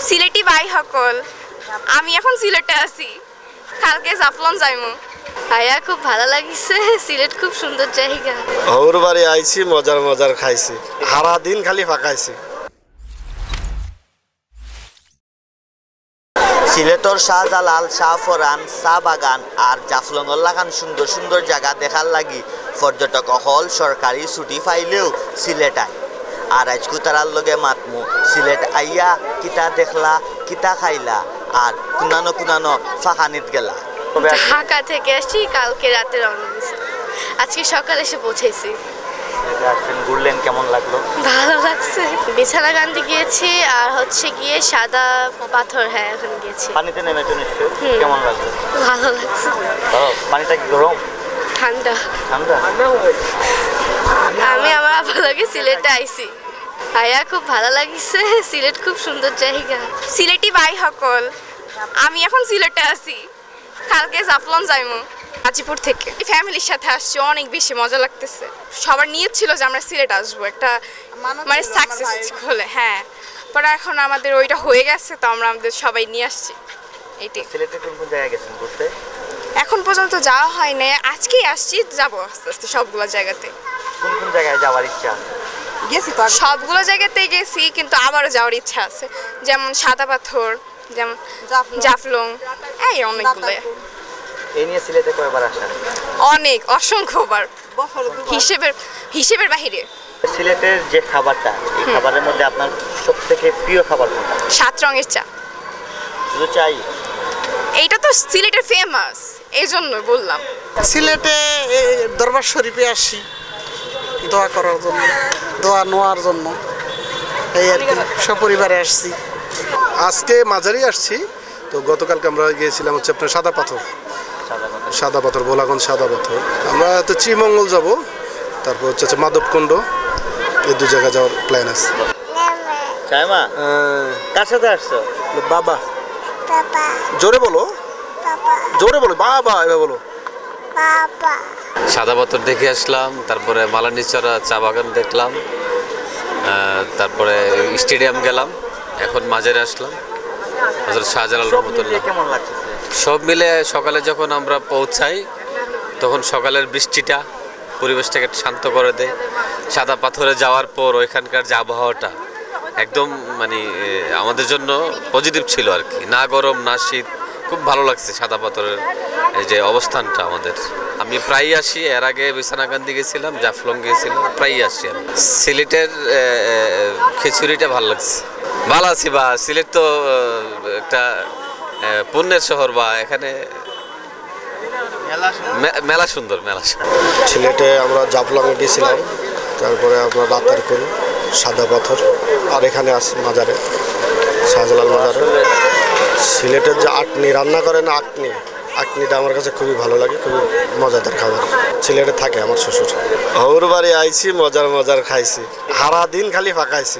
সিলেটি ভাই সকল, আমি এখন সিলেটে আছি, কালকে জাফলং যাইমু। ভাইয়া খুব ভালো লাগিছে, সিলেট খুব সুন্দর জায়গা। ওর বাড়ি আইছি, মজার মজার খাইছি, সারা দিন খালি ফাঁকাইছি। সিলেটর শাহজালাল, শাহফরান, চা বাগান আর জাফলংয়ের লাগান সুন্দর সুন্দর জায়গা দেখার লাগি পর্যটক অহল সরকারি ছুটি পাইলেও সিলেট আয়। আর আজকু তারার লগে মাতমু সিলেট আইয়া কিতা দেখলা, কিতা খাইলা আর কুনানো কুনানো ফাঁকানিত গেলা। ঢাকা থেকে আসছি, কালকে রাতে রওনা দিয়েছি, আজকে সকালে এসে পৌঁছেছি। ঘুরলেন, কেমন লাগলো? ভালো লাগছে। বিছানাকান্দি গিয়েছি আর গিয়ে সাদা পাথর, হ্যাঁ ওখানে গিয়েছি। পানিতে নেমেছো নিশ্চয়, কেমন লাগলো? ভালো লাগছে। পানিটা কি গরম? ঠান্ডা। ঠান্ডা। আমি আমার আব্বার লগে সিলেটে আইছি। ভাইয়া খুব ভালো লাগিছে, সিলেট খুব সুন্দর জায়গা। সিলেটি ভাই সকল, আমি এখন সিলেটে আছি, কালকে জাফলং যাইমু। গাজীপুর থেকে ফ্যামিলির সাথে আসছি, অনেক বেশি মজা লাগতেছে। সবার নিয়ত ছিল যে আমরা সিলেট আসবো, একটা মানে সাকসেস হলে। হ্যাঁ, পরে এখন আমাদের ওইটা হয়ে গেছে, তো আমরা আমাদের সবাই নিয়ে আসছি। এইটাই। সিলেটে কোন কোন জায়গায় গেছেন ঘুরতে? এখন পর্যন্ত যাওয়া হয় না, আজকেই আসছি, যাবো আস্তে আস্তে সবগুলো জায়গাতে। কোন কোন জায়গায় যাওয়ার ইচ্ছা? গেছি তো সবগুলো জায়গাতে গেছি, কিন্তু আবারও যাওয়ার ইচ্ছা আছে, যেমন সাদা পাথর, যেমন জাফলং, এই অনেকগুলো। এই নিয়ে সিলেটে কয়বার আসেন? অনেক, অসংখ্যবার, হিসেবের বাহিরে। সিলেটের যে খাবারটা, এই খাবারের মধ্যে আপনার সবথেকে প্রিয় খাবার কোনটা? 7 রঙের চা। শুধু চাই? এইটা তো সিলেটের ফেমাস, এই জন্য বললাম। সিলেটে দরবার শরীফে আসি দোয়া করার জন্য, দোয়া নেওয়ার জন্য, এই আর কি, সপরিবারে আসছি। আজকে মাঝারি আসছি, তো গতকালকে আমরা গিয়েছিলাম আপনার সাদা পাথর, বোলাগঞ্জ সাদা পাথর। আমরা তো শ্রীমঙ্গল যাব, তারপর মাধবকুণ্ড, এই 2 জায়গা যাওয়ার প্ল্যান আছে। চাইমা, কার সাথে আসছো? বাবা। জোরে বলো, জোরে বলো, বাবা এভাবে বলো। সাদা পাথর দেখে আসলাম, তারপরে মালানিচরা চা বাগান দেখলাম, তারপরে স্টেডিয়াম গেলাম, এখন মাঝারে আসলাম, শাহজালাল রহমতুল্লাহ। কেমন লাগছে? সব মিলে সকালে যখন আমরা পৌঁছাই, তখন সকালের বৃষ্টিটা পরিবেশটাকে শান্ত করে দেয়। সাদা পাথরে যাওয়ার পর ওইখানকার যে আবহাওয়াটা একদম মানে আমাদের জন্য পজিটিভ ছিল আর কি, না গরম না শীত, খুব ভালো লাগছে সাদা পাথরের এই যে অবস্থানটা আমাদের। আমি প্রায়ই আসি, এর আগে বিসানাকান্দি গেছিলাম, জাফলং গিয়েছিলাম, প্রায়ই আসি আমি। সিলেটের খিচুড়িটা ভালো লাগছে, ভালো আছি। বা সিলেট তো একটা পুণ্যের শহর, বা এখানে মেলা সুন্দর, মেলা। সিলেটে আমরা জাফলংয়ে গেছিলাম, তারপরে আমরা রাতের করি সাদা পাথর, আর এখানে আসি মাজারে, শাহজালাল মাজারে। সিলেটের যে আটনি রান্না করে না, আটনিটা আমার কাছে খুবই ভালো লাগে, খুবই মজাদার খাবার। সিলেটে থাকে আমার শ্বশুর। ওর বাড়ি আইছি, মজার মজার খাইছি, সারা দিন খালি ফাঁকাইছি।